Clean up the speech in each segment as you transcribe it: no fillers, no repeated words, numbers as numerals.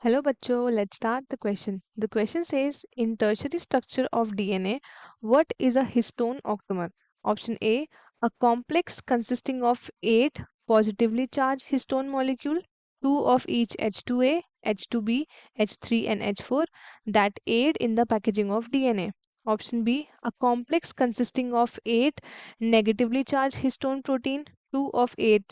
Hello, bachcho. Let's start the question. The question says, in tertiary structure of DNA, what is a histone octamer? Option A, a complex consisting of 8 positively charged histone molecule, 2 of each H2A, H2B, H3 and H4 that aid in the packaging of DNA. Option B, a complex consisting of 8 negatively charged histone protein, 2 of 8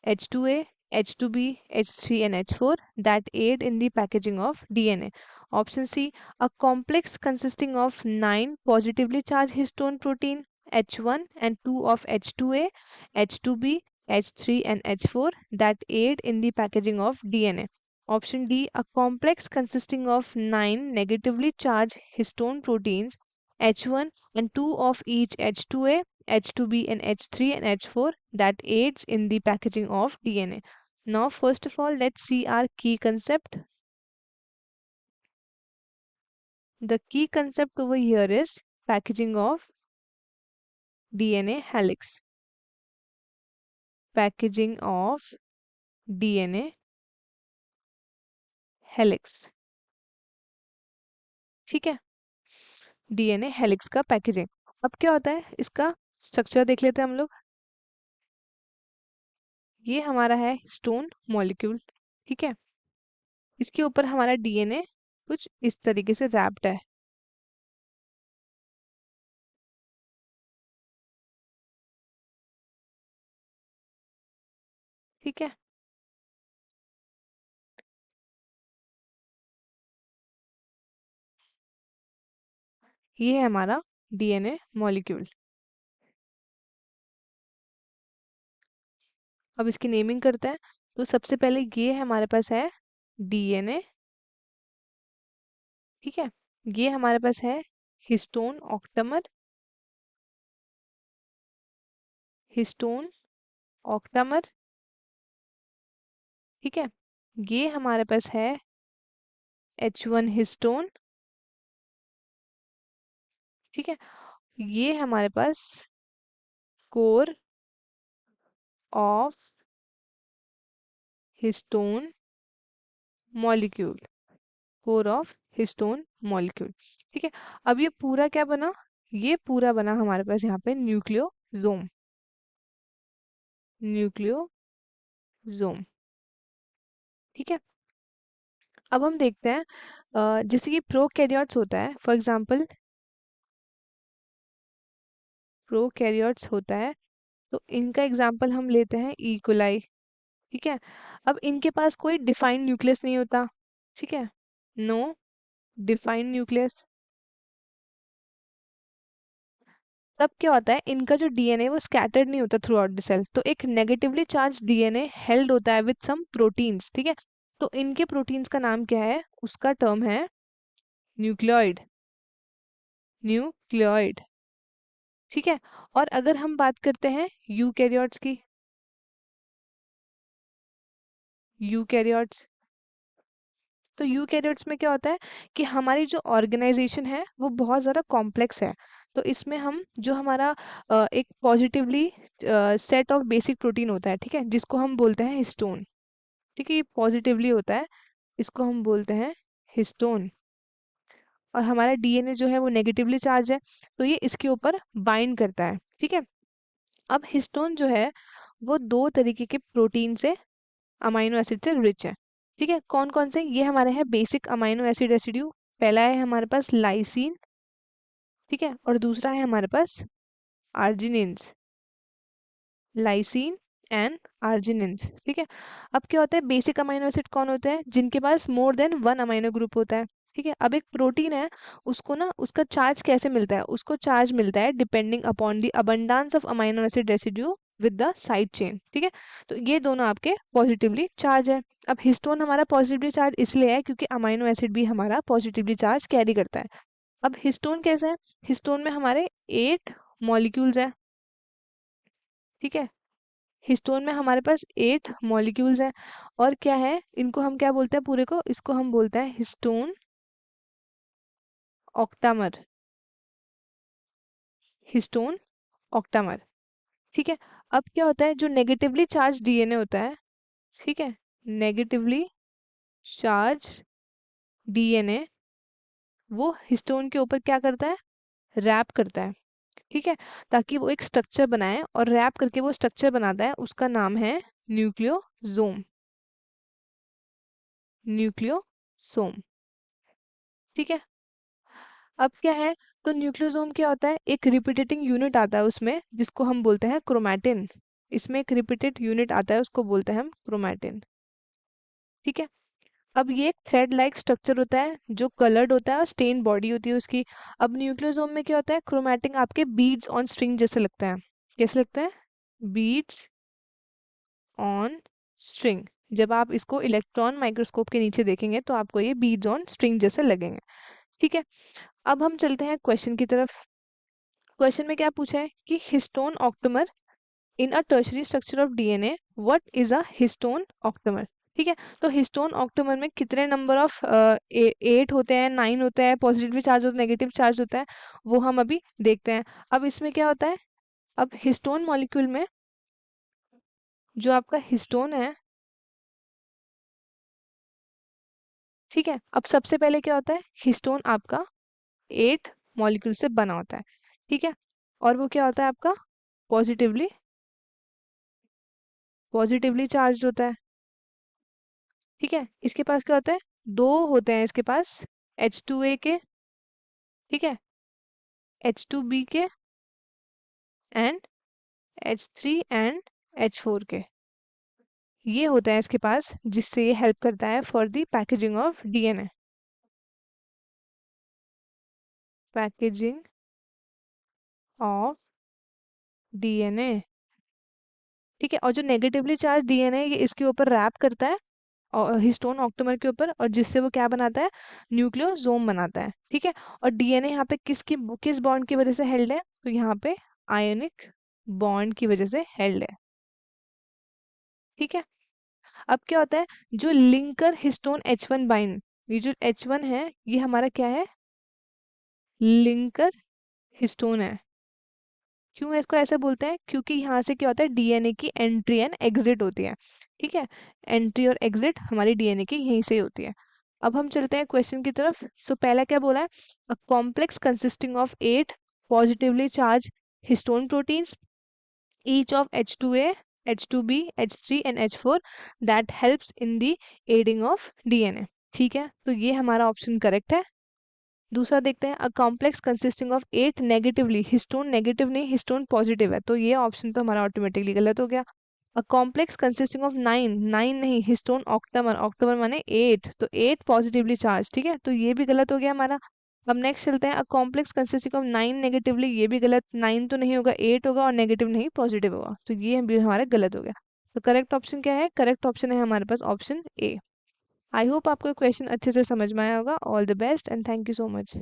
H2A, H2B, H3 and H4 that aid in the packaging of DNA. Option C, a complex consisting of 9 positively charged histone protein H1 and 2 of H2A, H2B, H3 and H4 that aid in the packaging of DNA. Option D, a complex consisting of 9 negatively charged histone proteins H1 and 2 of each H2A, H2B and H3 and H4 that aids in the packaging of DNA. Now, first of all, let's see our key concept. The key concept over here is packaging of DNA helix. Packaging of DNA helix. ठीक है, DNA helix का packaging. अब क्या होता है, इसका structure देख लेते हैं हम लोग. ये हमारा है हिस्टोन मॉलिक्यूल. ठीक है, इसके ऊपर हमारा DNA कुछ इस तरीके से रैप्ड है. ठीक है, ये है हमारा DNA मॉलिक्यूल. अब इसकी नेमिंग करते हैं. तो सबसे पहले ये हमारे पास है DNA. ठीक है, ये हमारे पास है हिस्टोन ऑक्टामर. Histone octamer. ठीक है, ये हमारे पास है H1 हिस्टोन. ठीक है, ये हमारे पास core of histone molecule. Core of histone molecule. ठीक है, अब ये पूरा क्या बना, ये पूरा बना हमारे पास यहाँ पे न्यूक्लियोसोम. न्यूक्लियोसोम. ठीक है, अब हम देखते हैं जैसे कि प्रोकैरियोट्स होता है. फॉर एग्जांपल प्रोकैरियोट्स होता है, तो इनका एग्जांपल हम लेते हैं इकोलाई. ठीक है, अब इनके पास कोई डिफाइंड न्यूक्लियस नहीं होता. ठीक है, नो डिफाइंड न्यूक्लियस. तब क्या होता है, इनका जो डीएनए वो स्कैटर्ड नहीं होता थ्रू आउट द सेल. तो एक नेगेटिवली चार्ज डीएनए हेल्ड होता है विद सम प्रोटीन्स. ठीक है, तो इनके प्रोटीन्स का नाम क्या है, उसका टर्म है न्यूक्लियोइड. न्यूक्लियोइड. ठीक है, और अगर हम बात करते हैं यूकैरियोट्स की, यूकैरियोट्स, तो यूकैरियोट्स में क्या होता है कि हमारी जो ऑर्गेनाइजेशन है वो बहुत ज़्यादा कॉम्प्लेक्स है. तो इसमें हम जो हमारा एक positively set of basic protein होता है. ठीक है, जिसको हम बोलते हैं हिस्टोन. ठीक है, ये पॉजिटिवली होता है, इसको हम बोलते हैं हिस्टोन. और हमारा डीएनए जो है वो नेगेटिवली चार्ज है, तो ये इसके ऊपर बाइंड करता है. ठीक है, अब हिस्टोन जो है वो दो तरीके के प्रोटीन से, अमाइनो एसिड से रिच है. ठीक है, कौन कौन से, ये हमारे हैं बेसिक अमाइनो एसिड रेसिड्यू. पहला है हमारे पास लाइसिन. ठीक है, और दूसरा है हमारे पास आर्जिनिन्स. Lysine and आर्जिनिन्स. ठीक है, अब क्या होता है, बेसिक अमाइनो एसिड कौन होते हैं, जिनके पास more than one amino group होता है. ठीक है, अब एक प्रोटीन है, उसको ना उसका चार्ज कैसे मिलता है, उसको चार्ज मिलता है depending upon the abundance of amino acid residue with the side chain. ठीक है, तो ये दोनों आपके पॉजिटिवली चार्ज है. अब हिस्टोन हमारा पॉजिटिवली चार्ज इसलिए है क्योंकि अमाइनो एसिड भी हमारा पॉजिटिवली चार्ज कैरी करता है. अब हिस्टोन कैसा है, हिस्टोन में हमारे 8 मॉलिक्यूल्स है. ठीक है, हिस्टोन में हमारे पास 8 मॉलिक्यूल्स हैं. और क्या है, इनको हम क्या बोलते हैं, पूरे को, इसको हम बोलते हैं हिस्टोन ऑक्टामर. Histone octamer. ठीक है, अब क्या होता है, जो नेगेटिवली चार्ज डीएनए होता है. ठीक है, नेगेटिवली चार्ज डीएनए वो हिस्टोन के ऊपर क्या करता है, रैप करता है, ठीक है, ताकि वो एक स्ट्रक्चर बनाए, और रैप करके वो स्ट्रक्चर बनाता है, उसका नाम है न्यूक्लियोसोम। न्यूक्लियोसोम, ठीक है। अब क्या है, तो न्यूक्लियोसोम क्या होता है, एक रिपीटेटिंग यूनिट आता है उसमें जिसको हम बोलते हैं क्रोमैटिन। इसमें एक रिपीटेड यूनिट आता है, उसको बोलते हैं हम क्रोमैटिन, ठीक है। अब ये एक थ्रेड लाइक स्ट्रक्चर होता है जो कलर्ड होता है और स्टेन बॉडी होती है उसकी। अब न्यूक्लियोसोम में क्या होता है, क्रोमैटिन आपके बीड्स ऑन स्ट्रिंग जैसे लगता है। कैसे लगता है, बीड्स ऑन स्ट्रिंग। जब आप इसको इलेक्ट्रॉन माइक्रोस्कोप के नीचे देखेंगे तो आपको ये बीड्स ऑन स्ट्रिंग जैसे लगेंगे, ठीक है। अब हम चलते हैं क्वेश्चन की तरफ। क्वेश्चन में क्या पूछा है कि histone octamer in a tertiary structure of DNA, what is a histone octamer, ठीक है। तो हिस्टोन ऑक्टोमर में कितने नंबर ऑफ 8 होते हैं, 9 होते हैं, पॉजिटिवली चार्ज होता है, नेगेटिव चार्ज होता है, वो हम अभी देखते हैं। अब इसमें क्या होता है, अब हिस्टोन मॉलिक्यूल में जो आपका हिस्टोन है, ठीक है, अब सबसे पहले क्या होता है, हिस्टोन आपका 8 मॉलिक्यूल से बना होता है, ठीक है, और वो क्या होता है आपका पॉजिटिवली पॉजिटिवली चार्ज होता है, ठीक है। इसके पास क्या होता है, दो होते हैं इसके पास, H2A के, ठीक है, H2B के, एंड H3 एंड H4 के, ये होता है इसके पास, जिससे ये हेल्प करता है for the packaging of DNA, packaging of DNA, ठीक है। और जो नेगेटिवली चार्ज डीएनए ये इसके ऊपर रैप करता है, और हिस्टोन ऑक्टोमर के ऊपर, और जिससे वो क्या बनाता है, न्यूक्लियोसोम बनाता है, ठीक है। और डीएनए यहाँ पे किस बॉन्ड की वजह से हेल्ड है, तो यहाँ पे आयोनिक बॉन्ड की वजह से हेल्ड है, ठीक है। अब क्या होता है, जो लिंकर हिस्टोन H1 बाइंड, ये जो H1 है ये हमारा क्या है, लिंकर हिस्टोन है। क्यों इसको ऐसे बोलते हैं, क्योंकि यहाँ से क्या होता है, डीएनए की एंट्री एंड एग्जिट होती है, ठीक है। एंट्री और एग्जिट हमारी डीएनए की यहीं से ही होती है। अब हम चलते हैं क्वेश्चन की तरफ। सो पहला क्या बोला है, a complex consisting of 8 positively charge histone proteins, each of H2A, H2B, H3 and H4 that helps in the aiding of DNA, ठीक है। तो ये हमारा ऑप्शन करेक्ट है। दूसरा देखते हैं, a complex consisting of 8 negatively, histone negative नहीं, हिस्टोन पॉजिटिव है, तो ये ऑप्शन तो हमारा ऑटोमेटिकली गलत हो गया। अ कॉम्प्लेक्स कंसिस्टिंग ऑफ 9, 9 नहीं, हिस्टोन ऑक्टामर, ऑक्टामर माने 8, तो 8 पॉजिटिवली चार्ज, ठीक है, तो ये भी गलत हो गया हमारा। अब नेक्स्ट चलते हैं, a complex consisting of 9 negatively, ये भी गलत, 9 तो नहीं होगा, 8 होगा, और नेगेटिव नहीं पॉजिटिव होगा, तो ये भी हमारा गलत हो गया। तो करेक्ट ऑप्शन क्या है, करेक्ट ऑप्शन है हमारे पास ऑप्शन ए। आई होप आपको क्वेश्चन अच्छे से समझ में आया होगा। All the best and thank you so much.